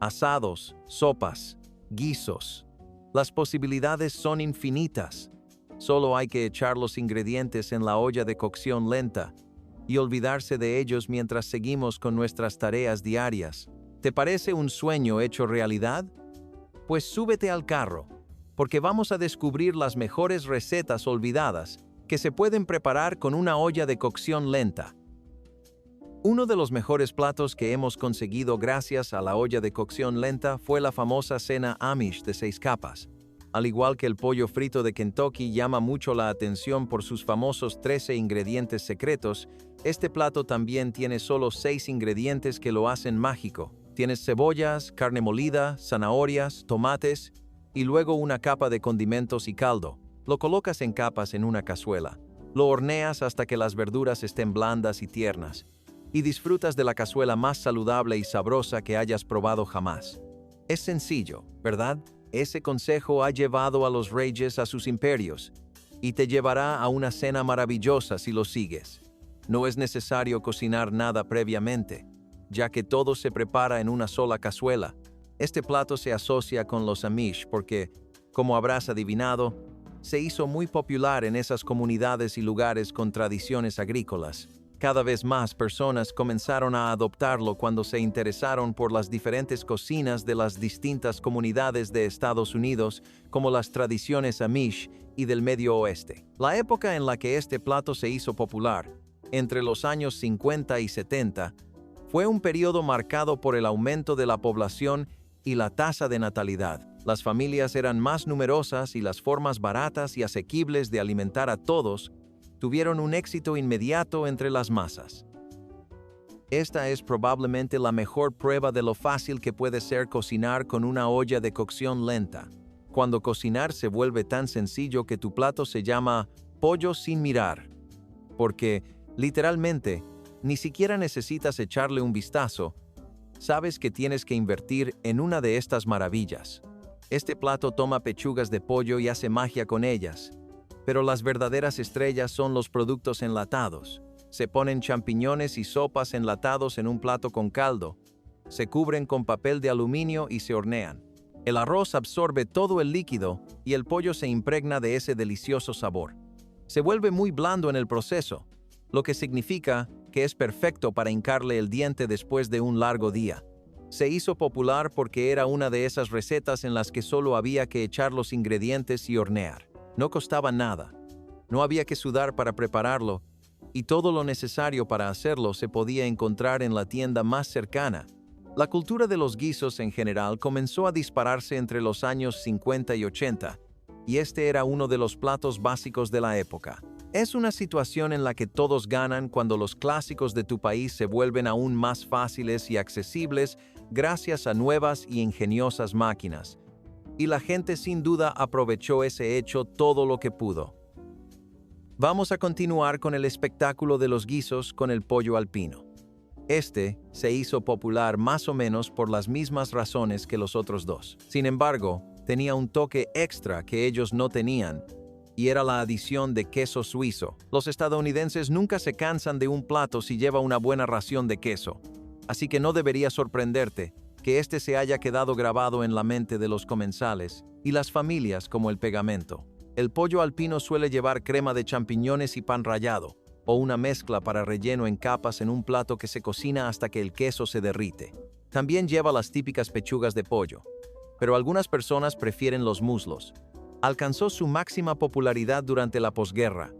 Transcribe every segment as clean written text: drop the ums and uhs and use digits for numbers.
asados, sopas, guisos. Las posibilidades son infinitas. Solo hay que echar los ingredientes en la olla de cocción lenta y olvidarse de ellos mientras seguimos con nuestras tareas diarias. ¿Te parece un sueño hecho realidad? Pues súbete al carro, porque vamos a descubrir las mejores recetas olvidadas que se pueden preparar con una olla de cocción lenta. Uno de los mejores platos que hemos conseguido gracias a la olla de cocción lenta fue la famosa cena Amish de 6 capas. Al igual que el pollo frito de Kentucky llama mucho la atención por sus famosos 13 ingredientes secretos, este plato también tiene solo 6 ingredientes que lo hacen mágico. Tienes cebollas, carne molida, zanahorias, tomates y luego una capa de condimentos y caldo. Lo colocas en capas en una cazuela. Lo horneas hasta que las verduras estén blandas y tiernas. Y disfrutas de la cazuela más saludable y sabrosa que hayas probado jamás. Es sencillo, ¿verdad? Ese consejo ha llevado a los reyes a sus imperios y te llevará a una cena maravillosa si lo sigues. No es necesario cocinar nada previamente, ya que todo se prepara en una sola cazuela. Este plato se asocia con los Amish porque, como habrás adivinado, se hizo muy popular en esas comunidades y lugares con tradiciones agrícolas. Cada vez más personas comenzaron a adoptarlo cuando se interesaron por las diferentes cocinas de las distintas comunidades de Estados Unidos, como las tradiciones Amish y del Medio Oeste. La época en la que este plato se hizo popular, entre los años 50 y 70, fue un periodo marcado por el aumento de la población y la tasa de natalidad. Las familias eran más numerosas y las formas baratas y asequibles de alimentar a todos tuvieron un éxito inmediato entre las masas. Esta es probablemente la mejor prueba de lo fácil que puede ser cocinar con una olla de cocción lenta, cuando cocinar se vuelve tan sencillo que tu plato se llama pollo sin mirar, porque, literalmente, ni siquiera necesitas echarle un vistazo, sabes que tienes que invertir en una de estas maravillas. Este plato toma pechugas de pollo y hace magia con ellas. Pero las verdaderas estrellas son los productos enlatados. Se ponen champiñones y sopas enlatados en un plato con caldo. Se cubren con papel de aluminio y se hornean. El arroz absorbe todo el líquido y el pollo se impregna de ese delicioso sabor. Se vuelve muy blando en el proceso, lo que significa que es perfecto para hincarle el diente después de un largo día. Se hizo popular porque era una de esas recetas en las que solo había que echar los ingredientes y hornear. No costaba nada, no había que sudar para prepararlo, y todo lo necesario para hacerlo se podía encontrar en la tienda más cercana. La cultura de los guisos en general comenzó a dispararse entre los años 50 y 80, y este era uno de los platos básicos de la época. Es una situación en la que todos ganan cuando los clásicos de tu país se vuelven aún más fáciles y accesibles gracias a nuevas y ingeniosas máquinas. Y la gente sin duda aprovechó ese hecho todo lo que pudo. Vamos a continuar con el espectáculo de los guisos con el pollo alpino. Este se hizo popular más o menos por las mismas razones que los otros dos. Sin embargo, tenía un toque extra que ellos no tenían, y era la adición de queso suizo. Los estadounidenses nunca se cansan de un plato si lleva una buena ración de queso, así que no debería sorprenderte que este se haya quedado grabado en la mente de los comensales y las familias como el pegamento. El pollo alpino suele llevar crema de champiñones y pan rallado, o una mezcla para relleno en capas en un plato que se cocina hasta que el queso se derrite. También lleva las típicas pechugas de pollo, pero algunas personas prefieren los muslos. Alcanzó su máxima popularidad durante la posguerra,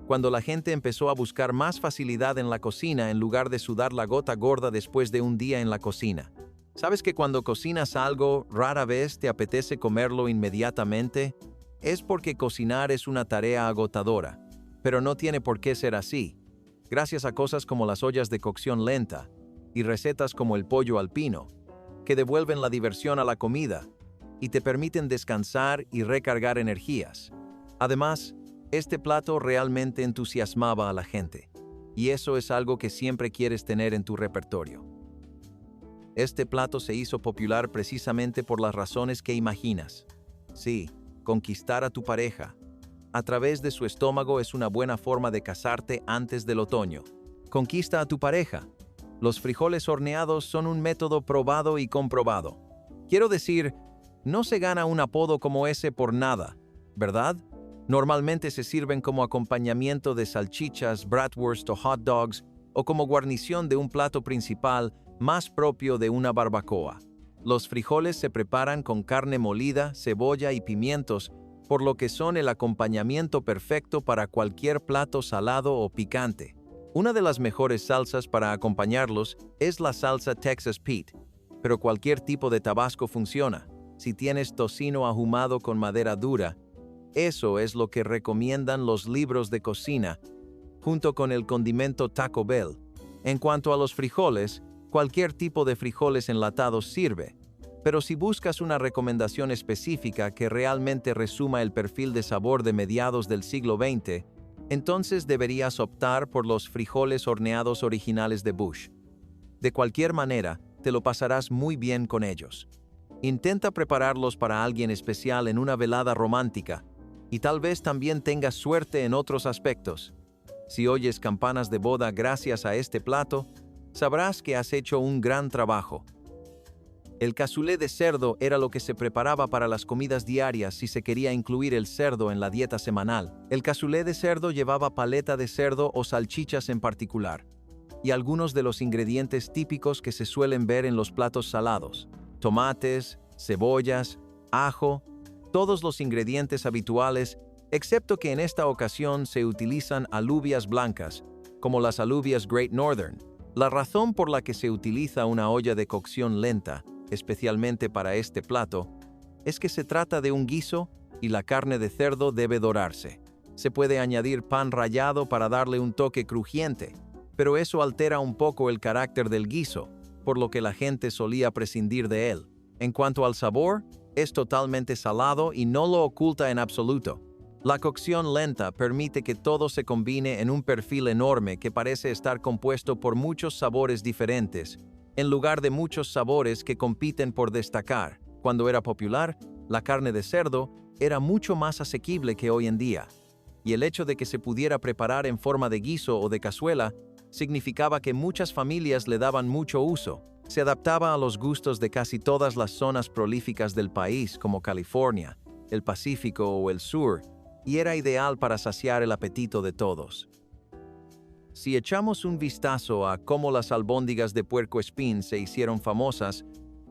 cuando la gente empezó a buscar más facilidad en la cocina en lugar de sudar la gota gorda después de un día en la cocina. ¿Sabes que cuando cocinas algo, rara vez te apetece comerlo inmediatamente? Es porque cocinar es una tarea agotadora, pero no tiene por qué ser así. Gracias a cosas como las ollas de cocción lenta y recetas como el pollo alpino, que devuelven la diversión a la comida y te permiten descansar y recargar energías. Además, este plato realmente entusiasmaba a la gente, y eso es algo que siempre quieres tener en tu repertorio. Este plato se hizo popular precisamente por las razones que imaginas. Sí, conquistar a tu pareja a través de su estómago es una buena forma de casarte antes del otoño. Conquista a tu pareja. Los frijoles horneados son un método probado y comprobado. Quiero decir, no se gana un apodo como ese por nada, ¿verdad? Normalmente se sirven como acompañamiento de salchichas, bratwurst o hot dogs, o como guarnición de un plato principal más propio de una barbacoa. Los frijoles se preparan con carne molida, cebolla y pimientos, por lo que son el acompañamiento perfecto para cualquier plato salado o picante. Una de las mejores salsas para acompañarlos es la salsa Texas Pete, pero cualquier tipo de tabasco funciona. Si tienes tocino ahumado con madera dura, eso es lo que recomiendan los libros de cocina, junto con el condimento Taco Bell. En cuanto a los frijoles, cualquier tipo de frijoles enlatados sirve, pero si buscas una recomendación específica que realmente resuma el perfil de sabor de mediados del siglo XX, entonces deberías optar por los frijoles horneados originales de Bush. De cualquier manera, te lo pasarás muy bien con ellos. Intenta prepararlos para alguien especial en una velada romántica, y tal vez también tengas suerte en otros aspectos. Si oyes campanas de boda gracias a este plato, sabrás que has hecho un gran trabajo. El cassoulet de cerdo era lo que se preparaba para las comidas diarias si se quería incluir el cerdo en la dieta semanal. El cassoulet de cerdo llevaba paleta de cerdo o salchichas en particular, y algunos de los ingredientes típicos que se suelen ver en los platos salados: tomates, cebollas, ajo, todos los ingredientes habituales, excepto que en esta ocasión se utilizan alubias blancas, como las alubias Great Northern. La razón por la que se utiliza una olla de cocción lenta, especialmente para este plato, es que se trata de un guiso y la carne de cerdo debe dorarse. Se puede añadir pan rallado para darle un toque crujiente, pero eso altera un poco el carácter del guiso, por lo que la gente solía prescindir de él. En cuanto al sabor, es totalmente salado y no lo oculta en absoluto. La cocción lenta permite que todo se combine en un perfil enorme que parece estar compuesto por muchos sabores diferentes, en lugar de muchos sabores que compiten por destacar. Cuando era popular, la carne de cerdo era mucho más asequible que hoy en día, y el hecho de que se pudiera preparar en forma de guiso o de cazuela significaba que muchas familias le daban mucho uso. Se adaptaba a los gustos de casi todas las zonas prolíficas del país, como California, el Pacífico o el Sur, y era ideal para saciar el apetito de todos. Si echamos un vistazo a cómo las albóndigas de puercoespín se hicieron famosas,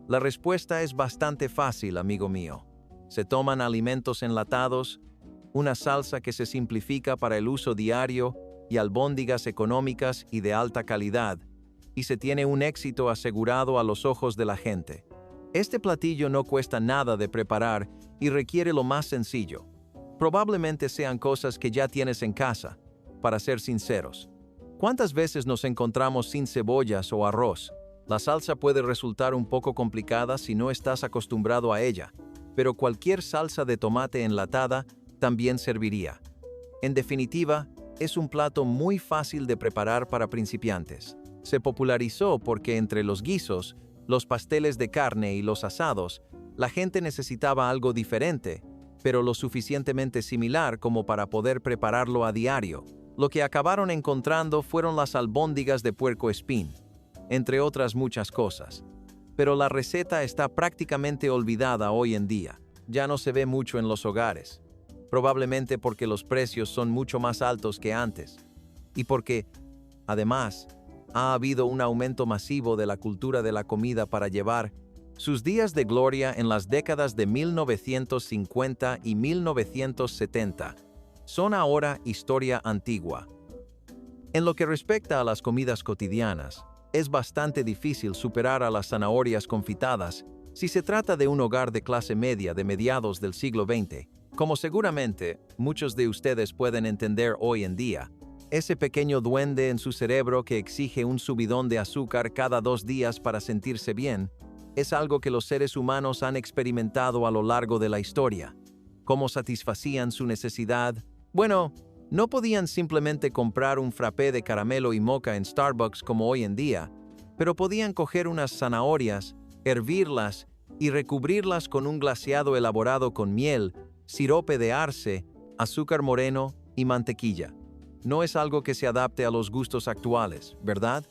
la respuesta es bastante fácil, amigo mío. Se toman alimentos enlatados, una salsa que se simplifica para el uso diario y albóndigas económicas y de alta calidad, y se tiene un éxito asegurado a los ojos de la gente. Este platillo no cuesta nada de preparar y requiere lo más sencillo. Probablemente sean cosas que ya tienes en casa, para ser sinceros. ¿Cuántas veces nos encontramos sin cebollas o arroz? La salsa puede resultar un poco complicada si no estás acostumbrado a ella, pero cualquier salsa de tomate enlatada también serviría. En definitiva, es un plato muy fácil de preparar para principiantes. Se popularizó porque entre los guisos, los pasteles de carne y los asados, la gente necesitaba algo diferente, pero lo suficientemente similar como para poder prepararlo a diario. Lo que acabaron encontrando fueron las albóndigas de puercoespín, entre otras muchas cosas. Pero la receta está prácticamente olvidada hoy en día. Ya no se ve mucho en los hogares, probablemente porque los precios son mucho más altos que antes, y porque, además, ha habido un aumento masivo de la cultura de la comida para llevar sus días de gloria en las décadas de 1950 y 1970. Son ahora historia antigua. En lo que respecta a las comidas cotidianas, es bastante difícil superar a las zanahorias confitadas si se trata de un hogar de clase media de mediados del siglo XX. Como seguramente muchos de ustedes pueden entender hoy en día, ese pequeño duende en su cerebro que exige un subidón de azúcar cada 2 días para sentirse bien, es algo que los seres humanos han experimentado a lo largo de la historia. ¿Cómo satisfacían su necesidad? Bueno, no podían simplemente comprar un frappé de caramelo y moca en Starbucks como hoy en día, pero podían coger unas zanahorias, hervirlas y recubrirlas con un glaseado elaborado con miel, sirope de arce, azúcar moreno y mantequilla. No es algo que se adapte a los gustos actuales, ¿verdad?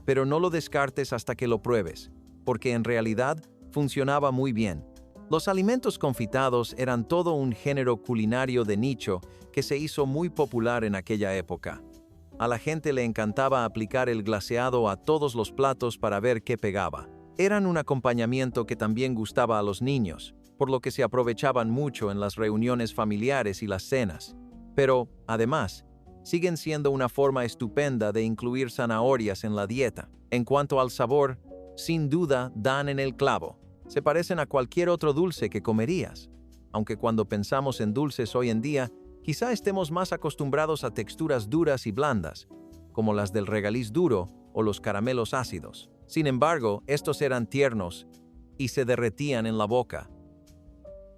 Pero no lo descartes hasta que lo pruebes, porque en realidad funcionaba muy bien. Los alimentos confitados eran todo un género culinario de nicho que se hizo muy popular en aquella época. A la gente le encantaba aplicar el glaseado a todos los platos para ver qué pegaba. Eran un acompañamiento que también gustaba a los niños, por lo que se aprovechaban mucho en las reuniones familiares y las cenas. Pero, además, siguen siendo una forma estupenda de incluir zanahorias en la dieta. En cuanto al sabor, sin duda dan en el clavo. Se parecen a cualquier otro dulce que comerías, aunque cuando pensamos en dulces hoy en día, quizá estemos más acostumbrados a texturas duras y blandas, como las del regaliz duro o los caramelos ácidos. Sin embargo, estos eran tiernos y se derretían en la boca.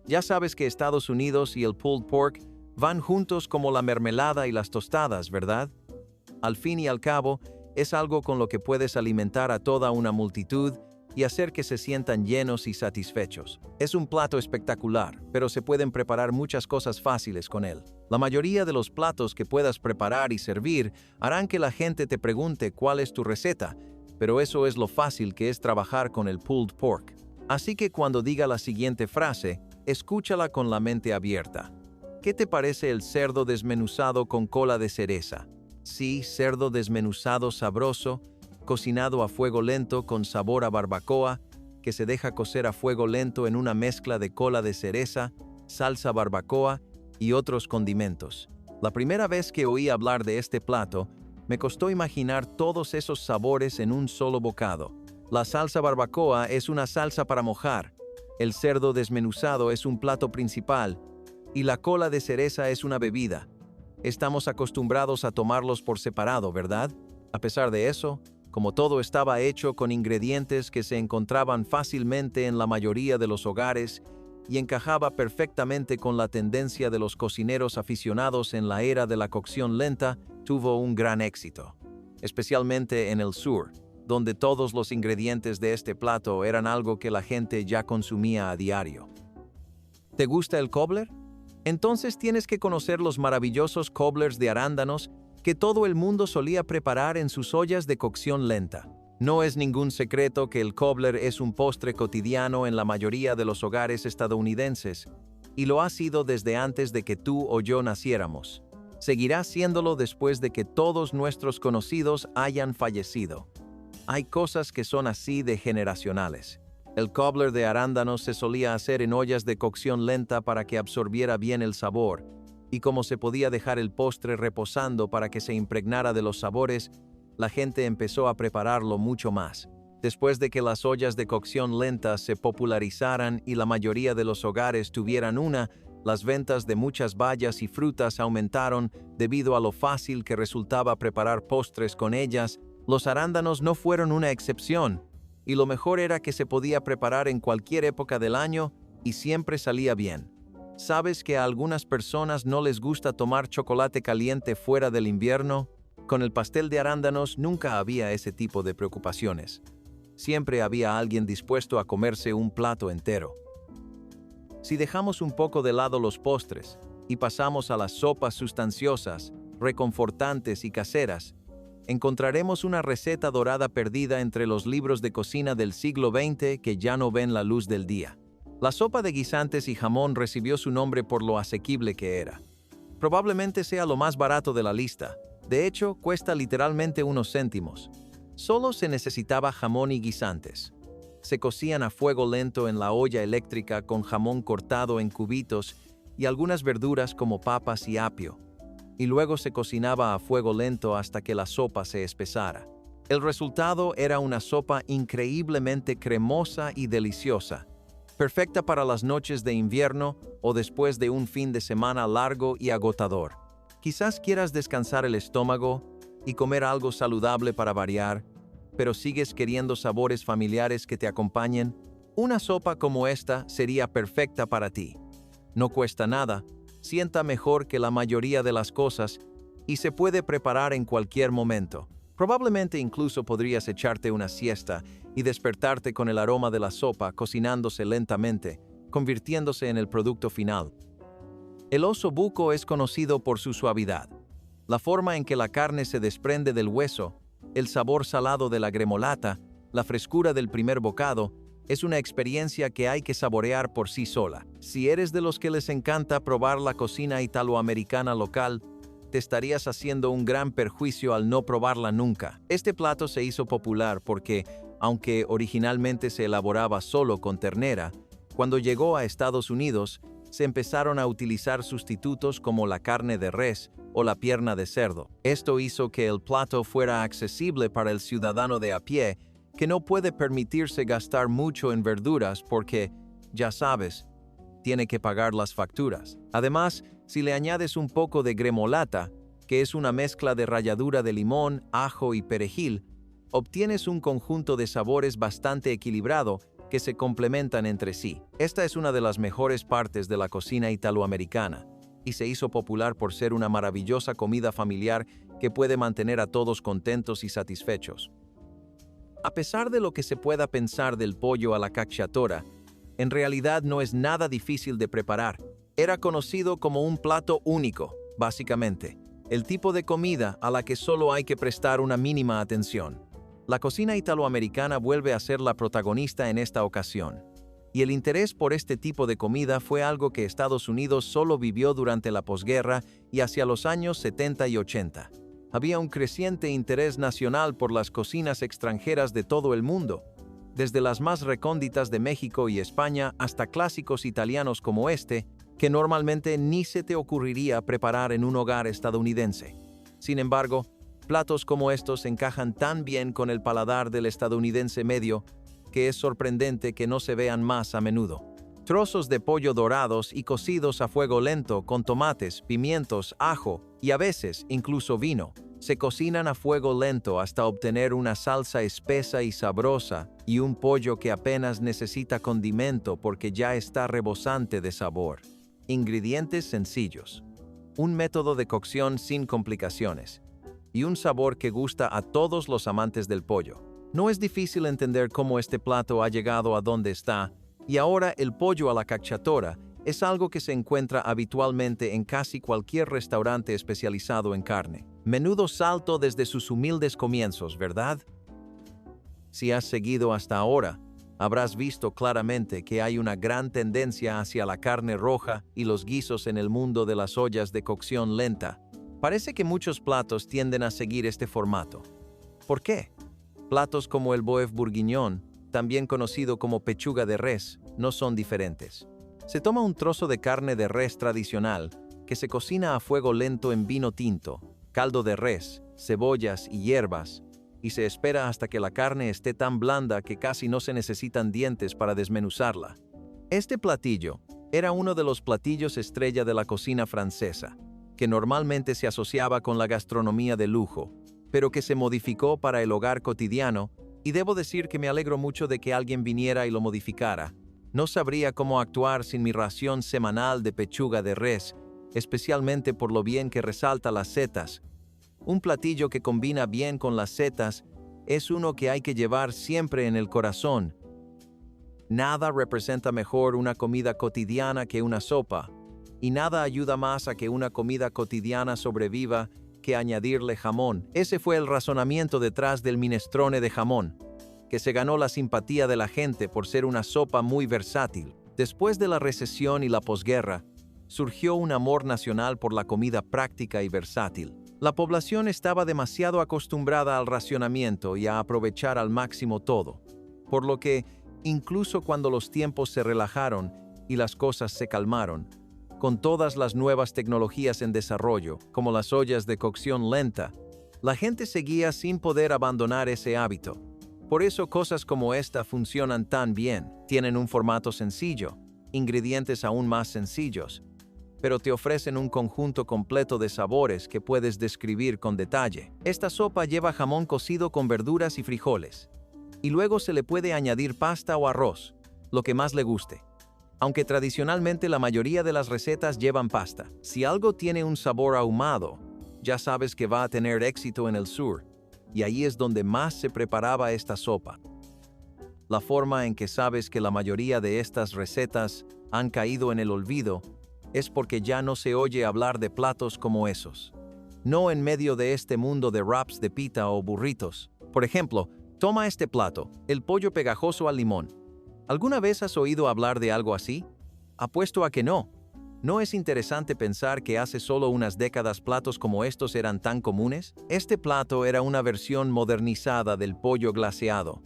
Ya sabes que Estados Unidos y el pulled pork van juntos como la mermelada y las tostadas, ¿verdad? Al fin y al cabo, es algo con lo que puedes alimentar a toda una multitud y hacer que se sientan llenos y satisfechos. Es un plato espectacular, pero se pueden preparar muchas cosas fáciles con él. La mayoría de los platos que puedas preparar y servir harán que la gente te pregunte cuál es tu receta, pero eso es lo fácil que es trabajar con el pulled pork. Así que cuando diga la siguiente frase, escúchala con la mente abierta. ¿Qué te parece el cerdo desmenuzado con cola de cereza? Sí, cerdo desmenuzado sabroso, cocinado a fuego lento con sabor a barbacoa, que se deja cocer a fuego lento en una mezcla de cola de cereza, salsa barbacoa y otros condimentos. La primera vez que oí hablar de este plato, me costó imaginar todos esos sabores en un solo bocado. La salsa barbacoa es una salsa para mojar, el cerdo desmenuzado es un plato principal y la cola de cereza es una bebida. Estamos acostumbrados a tomarlos por separado, ¿verdad? A pesar de eso, como todo estaba hecho con ingredientes que se encontraban fácilmente en la mayoría de los hogares y encajaba perfectamente con la tendencia de los cocineros aficionados en la era de la cocción lenta, tuvo un gran éxito, especialmente en el sur, donde todos los ingredientes de este plato eran algo que la gente ya consumía a diario. ¿Te gusta el cobbler? Entonces tienes que conocer los maravillosos cobblers de arándanos que todo el mundo solía preparar en sus ollas de cocción lenta. No es ningún secreto que el cobbler es un postre cotidiano en la mayoría de los hogares estadounidenses, y lo ha sido desde antes de que tú o yo naciéramos. Seguirá siéndolo después de que todos nuestros conocidos hayan fallecido. Hay cosas que son así de generacionales. El cobbler de arándanos se solía hacer en ollas de cocción lenta para que absorbiera bien el sabor, y como se podía dejar el postre reposando para que se impregnara de los sabores, la gente empezó a prepararlo mucho más. Después de que las ollas de cocción lenta se popularizaran y la mayoría de los hogares tuvieran una, las ventas de muchas bayas y frutas aumentaron debido a lo fácil que resultaba preparar postres con ellas. Los arándanos no fueron una excepción, y lo mejor era que se podía preparar en cualquier época del año y siempre salía bien. ¿Sabes que a algunas personas no les gusta tomar chocolate caliente fuera del invierno? Con el pastel de arándanos nunca había ese tipo de preocupaciones. Siempre había alguien dispuesto a comerse un plato entero. Si dejamos un poco de lado los postres y pasamos a las sopas sustanciosas, reconfortantes y caseras, encontraremos una receta dorada perdida entre los libros de cocina del siglo XX que ya no ven la luz del día. La sopa de guisantes y jamón recibió su nombre por lo asequible que era. Probablemente sea lo más barato de la lista. De hecho, cuesta literalmente unos céntimos. Solo se necesitaba jamón y guisantes. Se cocían a fuego lento en la olla eléctrica con jamón cortado en cubitos y algunas verduras como papas y apio. Y luego se cocinaba a fuego lento hasta que la sopa se espesara. El resultado era una sopa increíblemente cremosa y deliciosa, perfecta para las noches de invierno o después de un fin de semana largo y agotador. Quizás quieras descansar el estómago y comer algo saludable para variar, pero sigues queriendo sabores familiares que te acompañen. Una sopa como esta sería perfecta para ti. No cuesta nada, sienta mejor que la mayoría de las cosas y se puede preparar en cualquier momento. Probablemente incluso podrías echarte una siesta y despertarte con el aroma de la sopa cocinándose lentamente, convirtiéndose en el producto final. El oso buco es conocido por su suavidad, la forma en que la carne se desprende del hueso, el sabor salado de la gremolata, la frescura del primer bocado Es una experiencia que hay que saborear por sí sola. Si eres de los que les encanta probar la cocina italoamericana local, te estarías haciendo un gran perjuicio al no probarla nunca. Este plato se hizo popular porque, aunque originalmente se elaboraba solo con ternera, cuando llegó a Estados Unidos, se empezaron a utilizar sustitutos como la carne de res o la pierna de cerdo. Esto hizo que el plato fuera accesible para el ciudadano de a pie, que no puede permitirse gastar mucho en verduras porque, ya sabes, tiene que pagar las facturas. Además, si le añades un poco de gremolata, que es una mezcla de ralladura de limón, ajo y perejil, obtienes un conjunto de sabores bastante equilibrado que se complementan entre sí. Esta es una de las mejores partes de la cocina italoamericana y se hizo popular por ser una maravillosa comida familiar que puede mantener a todos contentos y satisfechos. A pesar de lo que se pueda pensar del pollo a la cacciatora, en realidad no es nada difícil de preparar. Era conocido como un plato único, básicamente, el tipo de comida a la que solo hay que prestar una mínima atención. La cocina italoamericana vuelve a ser la protagonista en esta ocasión, y el interés por este tipo de comida fue algo que Estados Unidos solo vivió durante la posguerra y hacia los años 70 y 80. Había un creciente interés nacional por las cocinas extranjeras de todo el mundo, desde las más recónditas de México y España hasta clásicos italianos como este, que normalmente ni se te ocurriría preparar en un hogar estadounidense. Sin embargo, platos como estos encajan tan bien con el paladar del estadounidense medio que es sorprendente que no se vean más a menudo. Trozos de pollo dorados y cocidos a fuego lento con tomates, pimientos, ajo y a veces incluso vino. Se cocinan a fuego lento hasta obtener una salsa espesa y sabrosa y un pollo que apenas necesita condimento porque ya está rebosante de sabor. Ingredientes sencillos. Un método de cocción sin complicaciones. Y un sabor que gusta a todos los amantes del pollo. No es difícil entender cómo este plato ha llegado a donde está, y ahora el pollo a la cacciatora es algo que se encuentra habitualmente en casi cualquier restaurante especializado en carne. Menudo salto desde sus humildes comienzos, ¿verdad? Si has seguido hasta ahora, habrás visto claramente que hay una gran tendencia hacia la carne roja y los guisos en el mundo de las ollas de cocción lenta. Parece que muchos platos tienden a seguir este formato. ¿Por qué? Platos como el bœuf bourguignon, también conocido como pechuga de res, no son diferentes. Se toma un trozo de carne de res tradicional que se cocina a fuego lento en vino tinto, caldo de res, cebollas y hierbas, y se espera hasta que la carne esté tan blanda que casi no se necesitan dientes para desmenuzarla. Este platillo era uno de los platillos estrella de la cocina francesa, que normalmente se asociaba con la gastronomía de lujo, pero que se modificó para el hogar cotidiano, y debo decir que me alegro mucho de que alguien viniera y lo modificara. No sabría cómo actuar sin mi ración semanal de pechuga de res, especialmente por lo bien que resalta las setas. Un platillo que combina bien con las setas es uno que hay que llevar siempre en el corazón. Nada representa mejor una comida cotidiana que una sopa, y nada ayuda más a que una comida cotidiana sobreviva que añadirle jamón. Ese fue el razonamiento detrás del minestrone de jamón, que se ganó la simpatía de la gente por ser una sopa muy versátil. Después de la recesión y la posguerra, surgió un amor nacional por la comida práctica y versátil. La población estaba demasiado acostumbrada al racionamiento y a aprovechar al máximo todo, por lo que, incluso cuando los tiempos se relajaron y las cosas se calmaron, con todas las nuevas tecnologías en desarrollo, como las ollas de cocción lenta, la gente seguía sin poder abandonar ese hábito. Por eso cosas como esta funcionan tan bien. Tienen un formato sencillo, ingredientes aún más sencillos, pero te ofrecen un conjunto completo de sabores que puedes describir con detalle. Esta sopa lleva jamón cocido con verduras y frijoles, y luego se le puede añadir pasta o arroz, lo que más le guste. Aunque tradicionalmente la mayoría de las recetas llevan pasta. Si algo tiene un sabor ahumado, ya sabes que va a tener éxito en el sur, y ahí es donde más se preparaba esta sopa. La forma en que sabes que la mayoría de estas recetas han caído en el olvido es porque ya no se oye hablar de platos como esos. No en medio de este mundo de wraps de pita o burritos. Por ejemplo, toma este plato, el pollo pegajoso al limón. ¿Alguna vez has oído hablar de algo así? Apuesto a que no. ¿No es interesante pensar que hace solo unas décadas platos como estos eran tan comunes? Este plato era una versión modernizada del pollo glaseado,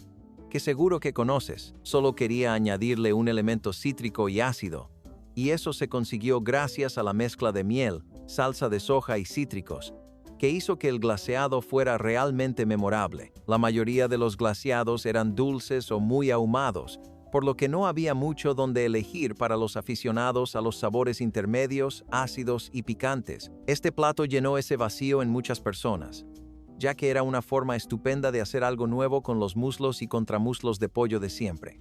que seguro que conoces, solo quería añadirle un elemento cítrico y ácido. Y eso se consiguió gracias a la mezcla de miel, salsa de soja y cítricos, que hizo que el glaseado fuera realmente memorable. La mayoría de los glaseados eran dulces o muy ahumados, por lo que no había mucho donde elegir para los aficionados a los sabores intermedios, ácidos y picantes. Este plato llenó ese vacío en muchas personas, ya que era una forma estupenda de hacer algo nuevo con los muslos y contramuslos de pollo de siempre.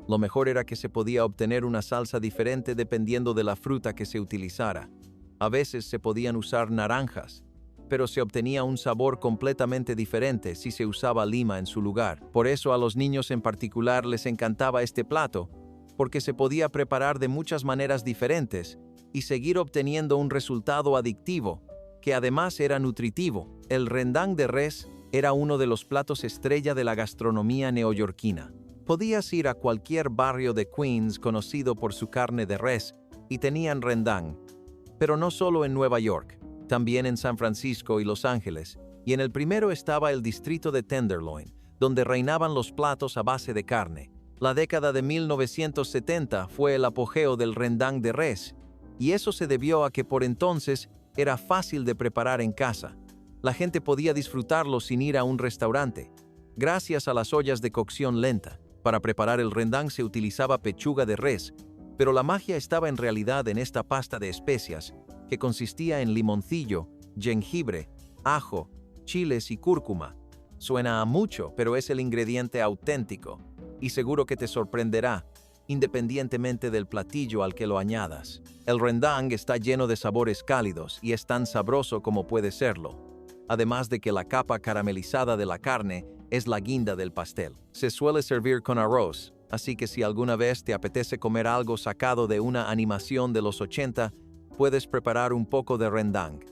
Lo mejor era que se podía obtener una salsa diferente dependiendo de la fruta que se utilizara. A veces se podían usar naranjas, pero se obtenía un sabor completamente diferente si se usaba lima en su lugar. Por eso a los niños en particular les encantaba este plato, porque se podía preparar de muchas maneras diferentes y seguir obteniendo un resultado adictivo, que además era nutritivo. El rendang de res era uno de los platos estrella de la gastronomía neoyorquina. Podías ir a cualquier barrio de Queens conocido por su carne de res y tenían rendang, pero no solo en Nueva York. También en San Francisco y Los Ángeles, y en el primero estaba el distrito de Tenderloin, donde reinaban los platos a base de carne. La década de 1970 fue el apogeo del rendang de res, y eso se debió a que por entonces era fácil de preparar en casa. La gente podía disfrutarlo sin ir a un restaurante, gracias a las ollas de cocción lenta. Para preparar el rendang se utilizaba pechuga de res, pero la magia estaba en realidad en esta pasta de especias, que consistía en limoncillo, jengibre, ajo, chiles y cúrcuma. Suena a mucho, pero es el ingrediente auténtico, y seguro que te sorprenderá, independientemente del platillo al que lo añadas. El rendang está lleno de sabores cálidos y es tan sabroso como puede serlo, además de que la capa caramelizada de la carne es la guinda del pastel. Se suele servir con arroz, así que si alguna vez te apetece comer algo sacado de una animación de los 80, puedes preparar un poco de rendang.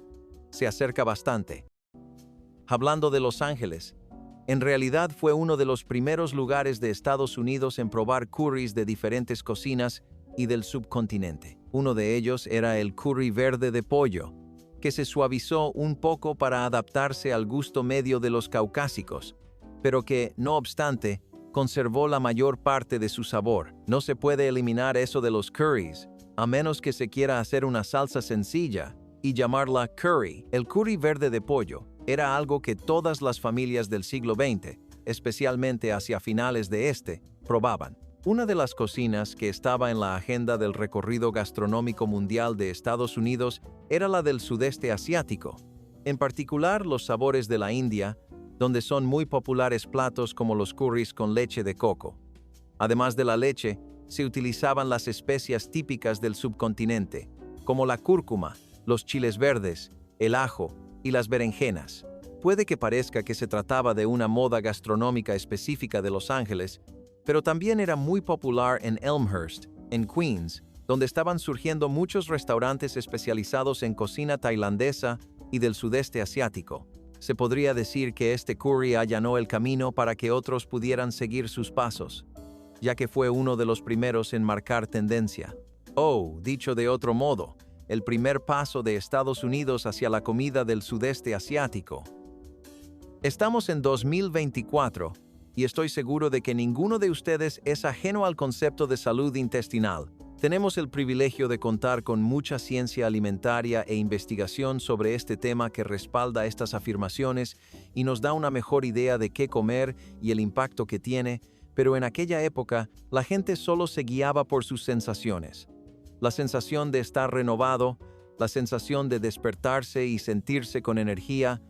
Se acerca bastante. Hablando de Los Ángeles, en realidad fue uno de los primeros lugares de Estados Unidos en probar curries de diferentes cocinas y del subcontinente. Uno de ellos era el curry verde de pollo, que se suavizó un poco para adaptarse al gusto medio de los caucásicos, pero que, no obstante, conservó la mayor parte de su sabor. No se puede eliminar eso de los curries, a menos que se quiera hacer una salsa sencilla y llamarla curry. El curry verde de pollo era algo que todas las familias del siglo XX, especialmente hacia finales de probaban. Una de las cocinas que estaba en la agenda del recorrido gastronómico mundial de Estados Unidos era la del sudeste asiático, en particular los sabores de la India, donde son muy populares platos como los curries con leche de coco. Además de la leche, se utilizaban las especias típicas del subcontinente, como la cúrcuma, los chiles verdes, el ajo y las berenjenas. Puede que parezca que se trataba de una moda gastronómica específica de Los Ángeles, pero también era muy popular en Elmhurst, en Queens, donde estaban surgiendo muchos restaurantes especializados en cocina tailandesa y del sudeste asiático. Se podría decir que este curry allanó el camino para que otros pudieran seguir sus pasos, ya que fue uno de los primeros en marcar tendencia. O, dicho de otro modo, el primer paso de Estados Unidos hacia la comida del sudeste asiático. Estamos en 2024 y estoy seguro de que ninguno de ustedes es ajeno al concepto de salud intestinal. Tenemos el privilegio de contar con mucha ciencia alimentaria e investigación sobre este tema que respalda estas afirmaciones y nos da una mejor idea de qué comer y el impacto que tiene, pero en aquella época la gente solo se guiaba por sus sensaciones. La sensación de estar renovado, la sensación de despertarse y sentirse con energía,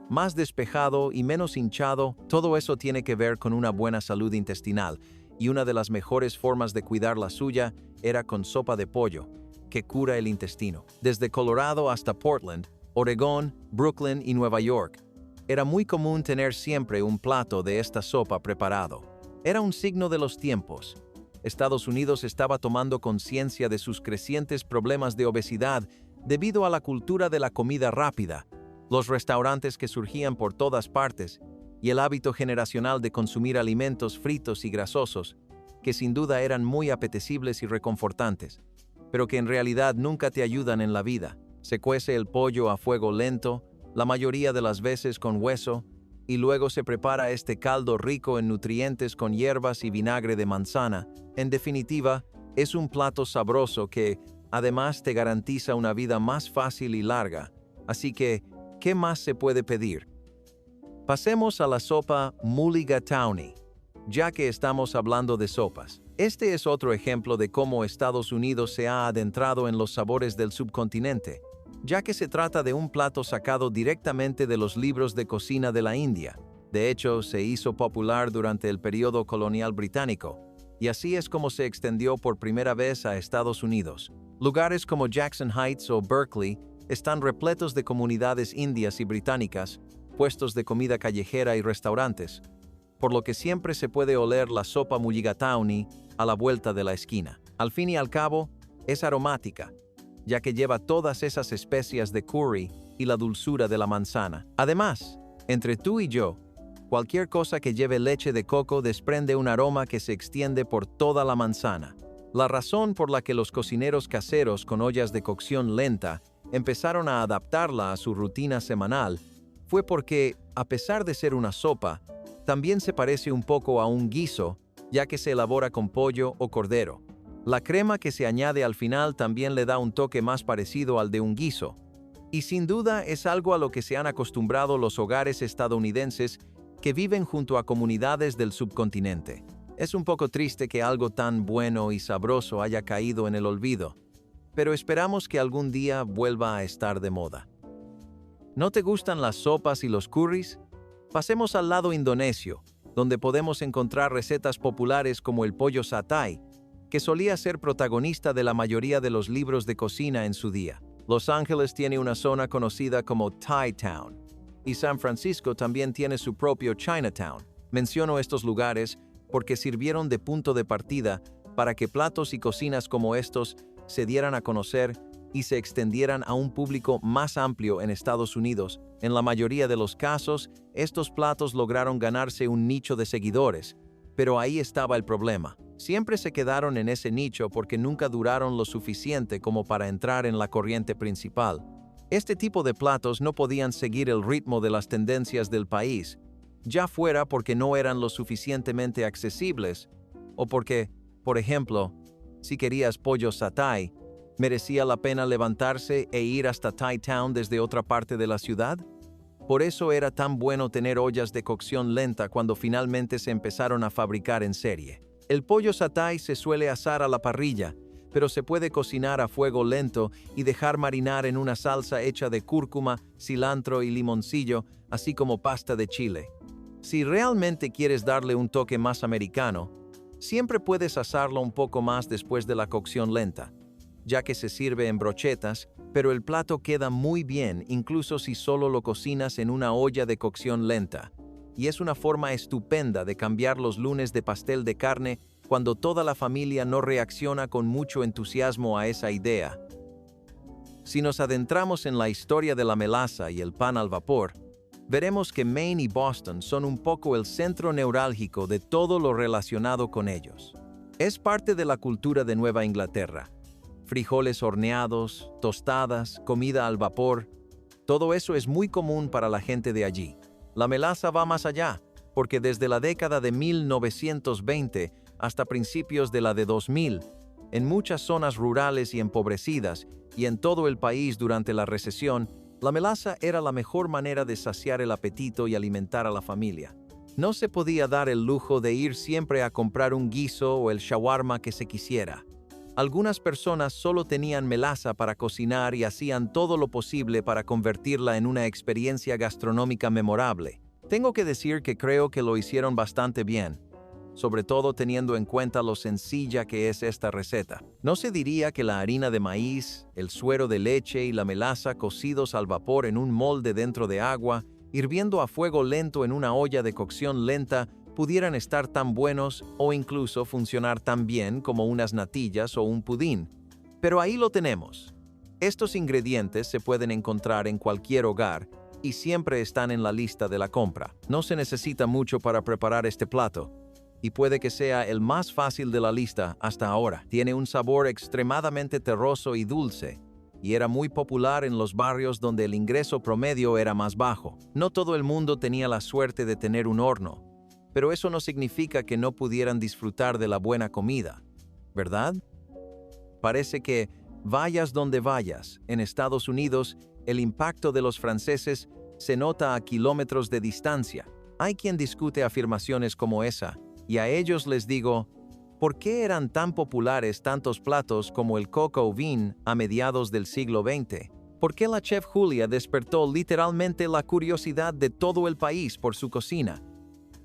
más despejado y menos hinchado, todo eso tiene que ver con una buena salud intestinal, y una de las mejores formas de cuidar la suya era con sopa de pollo, que cura el intestino. Desde Colorado hasta Portland, Oregón, Brooklyn y Nueva York, era muy común tener siempre un plato de esta sopa preparado. Era un signo de los tiempos. Estados Unidos estaba tomando conciencia de sus crecientes problemas de obesidad debido a la cultura de la comida rápida, los restaurantes que surgían por todas partes y el hábito generacional de consumir alimentos fritos y grasosos. que sin duda eran muy apetecibles y reconfortantes, pero que en realidad nunca te ayudan en la vida. Se cuece el pollo a fuego lento, la mayoría de las veces con hueso, y luego se prepara este caldo rico en nutrientes con hierbas y vinagre de manzana. En definitiva, es un plato sabroso que, además, te garantiza una vida más fácil y larga. Así que, ¿qué más se puede pedir? Pasemos a la sopa mulligatawny, ya que estamos hablando de sopas. Este es otro ejemplo de cómo Estados Unidos se ha adentrado en los sabores del subcontinente, ya que se trata de un plato sacado directamente de los libros de cocina de la India. De hecho, se hizo popular durante el periodo colonial británico, y así es como se extendió por primera vez a Estados Unidos. Lugares como Jackson Heights o Berkeley están repletos de comunidades indias y británicas, puestos de comida callejera y restaurantes, por lo que siempre se puede oler la sopa mulligatawny a la vuelta de la esquina. Al fin y al cabo, es aromática, ya que lleva todas esas especias de curry y la dulzura de la manzana. Además, entre tú y yo, cualquier cosa que lleve leche de coco desprende un aroma que se extiende por toda la manzana. La razón por la que los cocineros caseros con ollas de cocción lenta empezaron a adaptarla a su rutina semanal fue porque, a pesar de ser una sopa, también se parece un poco a un guiso, ya que se elabora con pollo o cordero. La crema que se añade al final también le da un toque más parecido al de un guiso. Y sin duda es algo a lo que se han acostumbrado los hogares estadounidenses que viven junto a comunidades del subcontinente. Es un poco triste que algo tan bueno y sabroso haya caído en el olvido, pero esperamos que algún día vuelva a estar de moda. ¿No te gustan las sopas y los curries? Pasemos al lado indonesio, donde podemos encontrar recetas populares como el pollo satay, que solía ser protagonista de la mayoría de los libros de cocina en su día. Los Ángeles tiene una zona conocida como Thai Town, y San Francisco también tiene su propio Chinatown. Menciono estos lugares porque sirvieron de punto de partida para que platos y cocinas como estos se dieran a conocer y se extendieran a un público más amplio en Estados Unidos. En la mayoría de los casos, estos platos lograron ganarse un nicho de seguidores, pero ahí estaba el problema. Siempre se quedaron en ese nicho porque nunca duraron lo suficiente como para entrar en la corriente principal. Este tipo de platos no podían seguir el ritmo de las tendencias del país, ya fuera porque no eran lo suficientemente accesibles, o porque, por ejemplo, si querías pollo satay, ¿merecía la pena levantarse e ir hasta Thai Town desde otra parte de la ciudad? Por eso era tan bueno tener ollas de cocción lenta cuando finalmente se empezaron a fabricar en serie. El pollo satay se suele asar a la parrilla, pero se puede cocinar a fuego lento y dejar marinar en una salsa hecha de cúrcuma, cilantro y limoncillo, así como pasta de chile. Si realmente quieres darle un toque más americano, siempre puedes asarlo un poco más después de la cocción lenta, ya que se sirve en brochetas, pero el plato queda muy bien incluso si solo lo cocinas en una olla de cocción lenta. Y es una forma estupenda de cambiar los lunes de pastel de carne cuando toda la familia no reacciona con mucho entusiasmo a esa idea. Si nos adentramos en la historia de la melaza y el pan al vapor, veremos que Maine y Boston son un poco el centro neurálgico de todo lo relacionado con ellos. Es parte de la cultura de Nueva Inglaterra. Frijoles horneados, tostadas, comida al vapor, todo eso es muy común para la gente de allí. La melaza va más allá, porque desde la década de 1920 hasta principios de la de 2000, en muchas zonas rurales y empobrecidas, y en todo el país durante la recesión, la melaza era la mejor manera de saciar el apetito y alimentar a la familia. No se podía dar el lujo de ir siempre a comprar un guiso o el shawarma que se quisiera. Algunas personas solo tenían melaza para cocinar y hacían todo lo posible para convertirla en una experiencia gastronómica memorable. Tengo que decir que creo que lo hicieron bastante bien, sobre todo teniendo en cuenta lo sencilla que es esta receta. No se diría que la harina de maíz, el suero de leche y la melaza cocidos al vapor en un molde dentro de agua, hirviendo a fuego lento en una olla de cocción lenta, pudieran estar tan buenos o incluso funcionar tan bien como unas natillas o un pudín. Pero ahí lo tenemos. Estos ingredientes se pueden encontrar en cualquier hogar y siempre están en la lista de la compra. No se necesita mucho para preparar este plato. y puede que sea el más fácil de la lista hasta ahora. Tiene un sabor extremadamente terroso y dulce, y era muy popular en los barrios donde el ingreso promedio era más bajo. No todo el mundo tenía la suerte de tener un horno, pero eso no significa que no pudieran disfrutar de la buena comida, ¿verdad? Parece que, vayas donde vayas, en Estados Unidos, el impacto de los franceses se nota a kilómetros de distancia. Hay quien discute afirmaciones como esa, y a ellos les digo, ¿por qué eran tan populares tantos platos como el coq au vin a mediados del siglo XX? ¿Por qué la chef Julia despertó literalmente la curiosidad de todo el país por su cocina?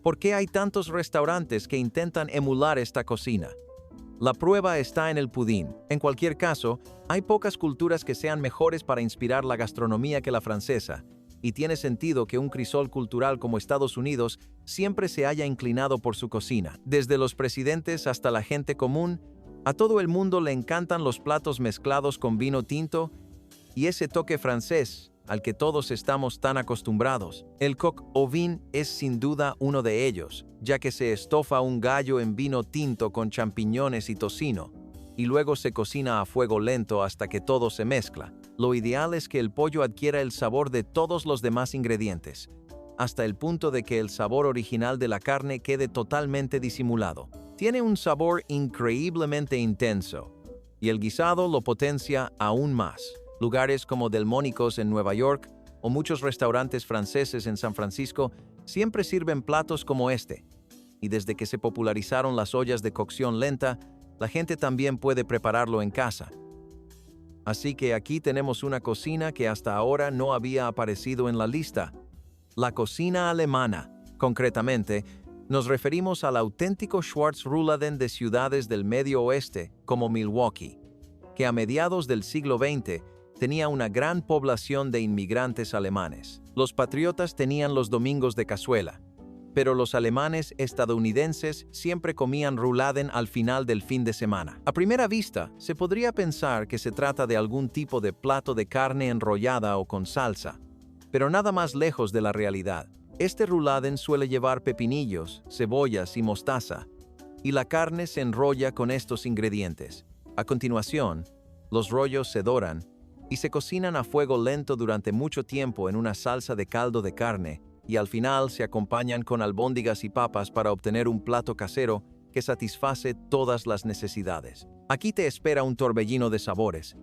¿Por qué hay tantos restaurantes que intentan emular esta cocina? La prueba está en el pudín. En cualquier caso, hay pocas culturas que sean mejores para inspirar la gastronomía que la francesa, y tiene sentido que un crisol cultural como Estados Unidos siempre se haya inclinado por su cocina. Desde los presidentes hasta la gente común, a todo el mundo le encantan los platos mezclados con vino tinto y ese toque francés al que todos estamos tan acostumbrados. El coq au vin es sin duda uno de ellos, ya que se estofa un gallo en vino tinto con champiñones y tocino, y luego se cocina a fuego lento hasta que todo se mezcla. Lo ideal es que el pollo adquiera el sabor de todos los demás ingredientes, hasta el punto de que el sabor original de la carne quede totalmente disimulado. Tiene un sabor increíblemente intenso, y el guisado lo potencia aún más. Lugares como Delmónicos en Nueva York o muchos restaurantes franceses en San Francisco siempre sirven platos como este, y desde que se popularizaron las ollas de cocción lenta, la gente también puede prepararlo en casa. Así que aquí tenemos una cocina que hasta ahora no había aparecido en la lista. La cocina alemana. Concretamente, nos referimos al auténtico Schwarzrouladen de ciudades del Medio Oeste, como Milwaukee, que a mediados del siglo XX tenía una gran población de inmigrantes alemanes. Los patriotas tenían los domingos de cazuela, pero los alemanes estadounidenses siempre comían rouladen al final del fin de semana. A primera vista, se podría pensar que se trata de algún tipo de plato de carne enrollada o con salsa, pero nada más lejos de la realidad. Este rouladen suele llevar pepinillos, cebollas y mostaza, y la carne se enrolla con estos ingredientes. A continuación, los rollos se doran y se cocinan a fuego lento durante mucho tiempo en una salsa de caldo de carne, y al final se acompañan con albóndigas y papas para obtener un plato casero que satisface todas las necesidades. Aquí te espera un torbellino de sabores.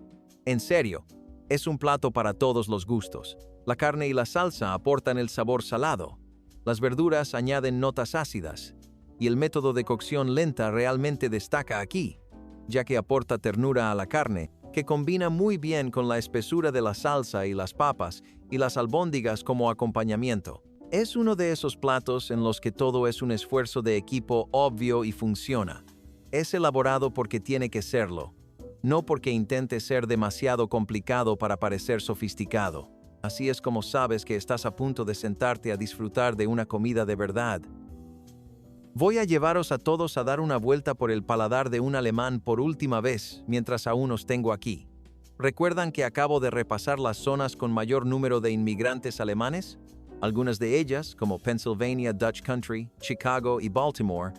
En serio, es un plato para todos los gustos. La carne y la salsa aportan el sabor salado, las verduras añaden notas ácidas, y el método de cocción lenta realmente destaca aquí, ya que aporta ternura a la carne, que combina muy bien con la espesura de la salsa y las papas, y las albóndigas como acompañamiento. Es uno de esos platos en los que todo es un esfuerzo de equipo obvio y funciona. Es elaborado porque tiene que serlo, no porque intente ser demasiado complicado para parecer sofisticado. Así es como sabes que estás a punto de sentarte a disfrutar de una comida de verdad. Voy a llevaros a todos a dar una vuelta por el paladar de un alemán por última vez mientras aún os tengo aquí. ¿Recuerdan que acabo de repasar las zonas con mayor número de inmigrantes alemanes? Algunas de ellas, como Pennsylvania Dutch Country, Chicago y Baltimore,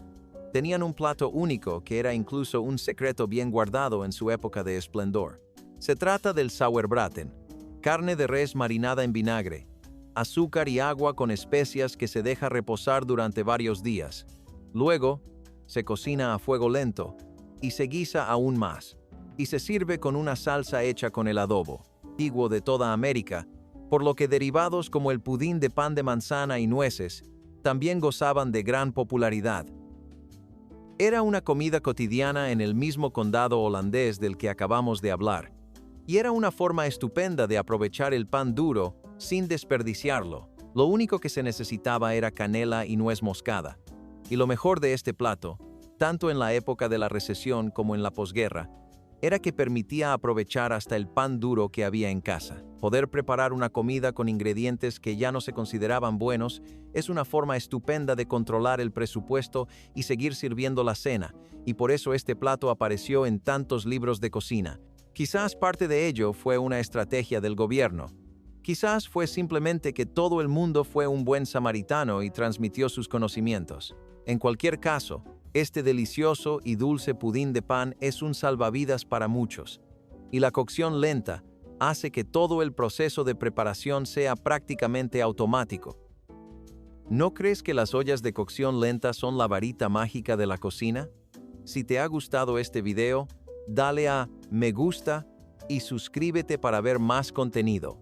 tenían un plato único que era incluso un secreto bien guardado en su época de esplendor. Se trata del Sauerbraten, carne de res marinada en vinagre, azúcar y agua con especias que se deja reposar durante varios días. Luego, se cocina a fuego lento y se guisa aún más, y se sirve con una salsa hecha con el adobo, antiguo de toda América, por lo que derivados como el pudín de pan de manzana y nueces también gozaban de gran popularidad. Era una comida cotidiana en el mismo condado holandés del que acabamos de hablar, y era una forma estupenda de aprovechar el pan duro sin desperdiciarlo. Lo único que se necesitaba era canela y nuez moscada. Y lo mejor de este plato, tanto en la época de la recesión como en la posguerra, era que permitía aprovechar hasta el pan duro que había en casa. Poder preparar una comida con ingredientes que ya no se consideraban buenos es una forma estupenda de controlar el presupuesto y seguir sirviendo la cena, y por eso este plato apareció en tantos libros de cocina. Quizás parte de ello fue una estrategia del gobierno. Quizás fue simplemente que todo el mundo fue un buen samaritano y transmitió sus conocimientos. En cualquier caso, Este delicioso y dulce pudín de pan es un salvavidas para muchos, y la cocción lenta hace que todo el proceso de preparación sea prácticamente automático. ¿No crees que las ollas de cocción lenta son la varita mágica de la cocina? Si te ha gustado este video, dale a me gusta y suscríbete para ver más contenido.